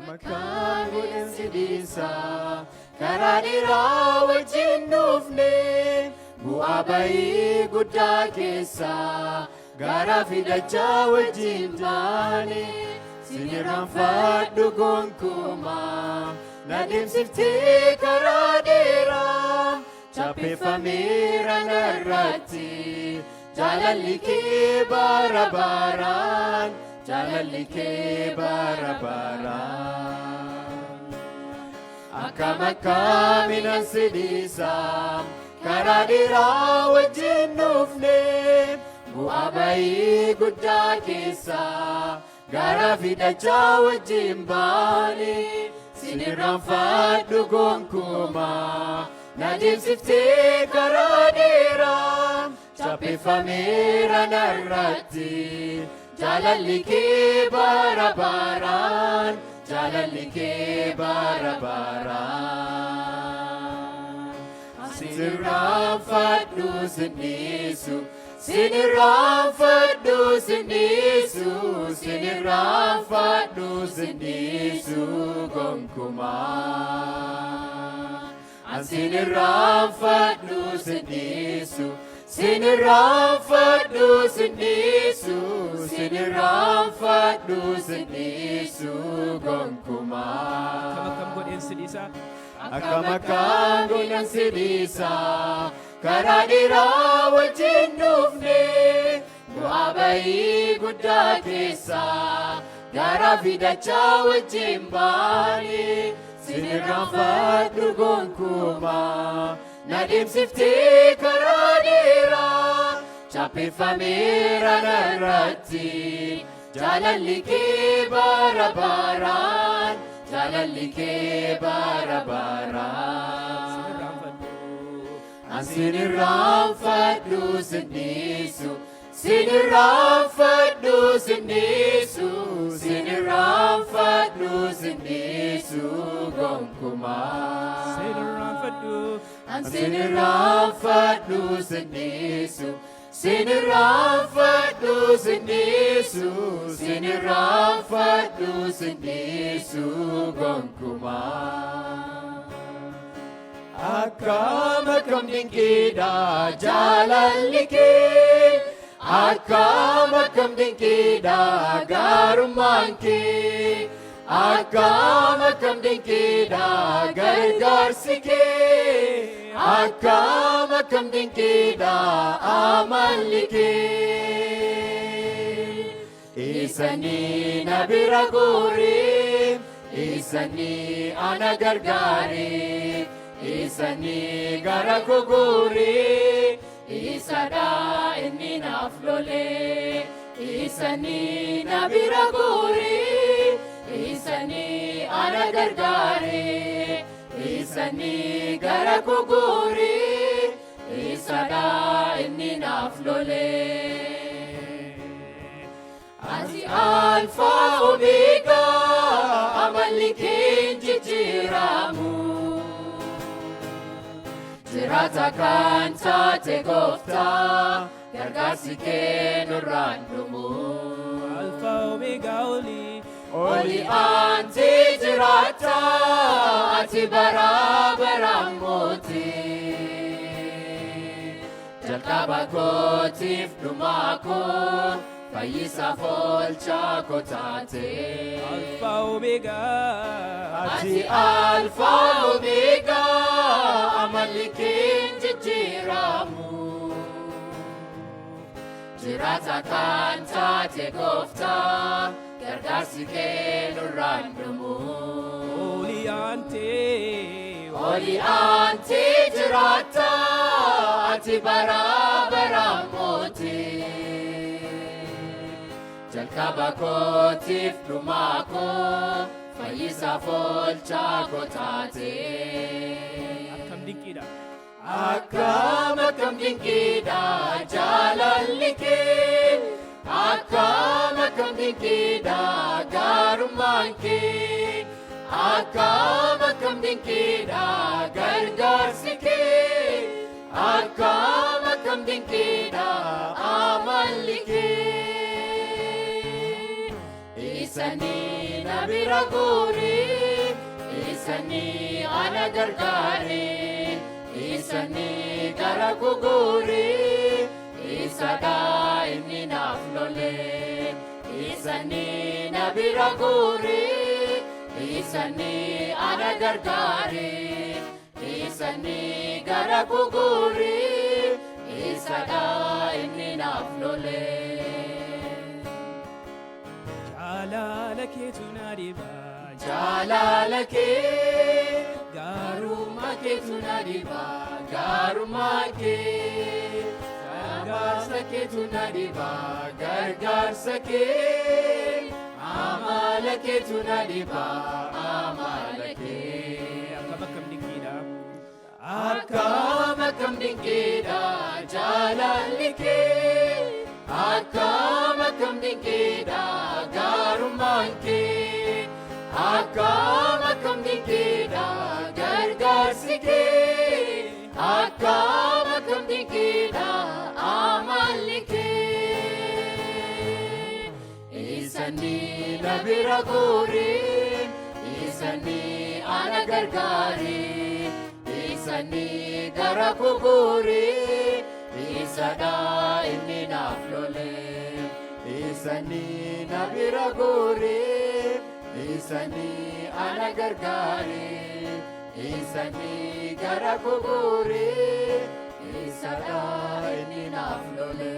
Makaan godhansi dhiisaa karaa dheeraa wajjin dhufne bu'aa bayii guddaa keessaa garaa fi dachaa wajjin taane sinirraanfadhu gonkumaa na deemsiftee karaa dheeraa chappeeffameera narratti jaalalli kee bara baraan jaalalli kee bara baraan akkam akkamiin si dhiisaa karaa dheeraa wajjin dhufne bu'aa bayii guddaa keessaa garaa fi dachaa wajjin baane sinirraanfadhu gonkumaa na deemsiftee karaa dheeraa chappeeffameera narratti jaalalli kee bara baraan jaalalli kee bara baraan sinirraanfadhu sinniisu sinirraanfadhu sinniisu sinirraanfadhu sinniisu gonkumaa sinirraanfadhu sinniisu sinirraanfadhu sinniisu sinirraanfadhu sinniisu gonkumaa akkam akkam godhansi dhiisaa karaa dheeraa wajjin dhufne bu'aa bayii guddaa keessaa garaa fi dachaa wajjin baane sinirraanfadhu gonkumaa na deemsiftee karaa dheeraa chappeeffameera narratti jaalalli kee bara baraan jaalalli kee bara baraan sinirraanfadhu sinniisu sinirraanfadhu sinniisu sinirraanfadhu sinniisu gonkumaa sinirraanfadhu sinniisu sinirraanfadhu sinniisu sinirraanfadhu sinniisu gonkumaa akkam akkam dinqiidha jaalalli kee akkam akkam dinqiidha gaarummaan kee akkam akkam dinqiidha gargaarsi kee akkam akkam dinqiidha amalli kee isanii na bira gooree isanii ana gargaaree isanii gara koo gooree isadha inni naaf lolee isanii na bira gooree isanii ana gargaaree isanii gara koo gooree isadha inni naaf lolee ati alfaa omeegaa amalli kee hin jijjiiramu jiraata kan taate gooftaa gargaarsi kee nurraan dhumu Alpha Omega oli ati jiraata ati bara baraan mootii jalqaba kootiif dhumaa koo fayyisaaf oolchaa koo taate Alpha Omega ati Alpha Omega amalli kee hin jijjiiramu jiraata kan taate gooftaa gargaarsi kee nurraan dhumu oli ati jiraata ati bara baraan mootii jalqaba kootiif dhumaa koo fayyisaaf oolchaa koo taate akkam akkam dinqiidha jaalalli kee akkam akkam dinqiidha gaarummaan kee akkam akkam dinqiidha gargaarsi kee akkam akkam dinqiidha amalli kee isanii na bira gooree Isanii ana gargaare, isanii gara gugure, isaadhaa inni naaf lole. Isanii na bira gure, isanii ana gargaare, isanii gara gugure, isaadhaa inni naaf lole. Jaalala keetu na dhiba. Jaalala kee gaarummaa keetu na dhiba. Gaarummaa kee gargaarsa keetu na dhiba. Gargaarsa kee amala keetu na dhiba. Amala kee akkam dinqiidha jaalalli kee. Akkam dinqiidha gaarummaan kee. Akkam dinqiidha gargaarsi kee. Akkam dinqiidha amalli kee. Isanii na bira gure, isanii ana gargaare, isanii gara gugure, isaadhaa inni naaf lole. Isanii na bira gure, isanii ana gargaare, isanii gara gugure, isaadhaa inni naaf lole.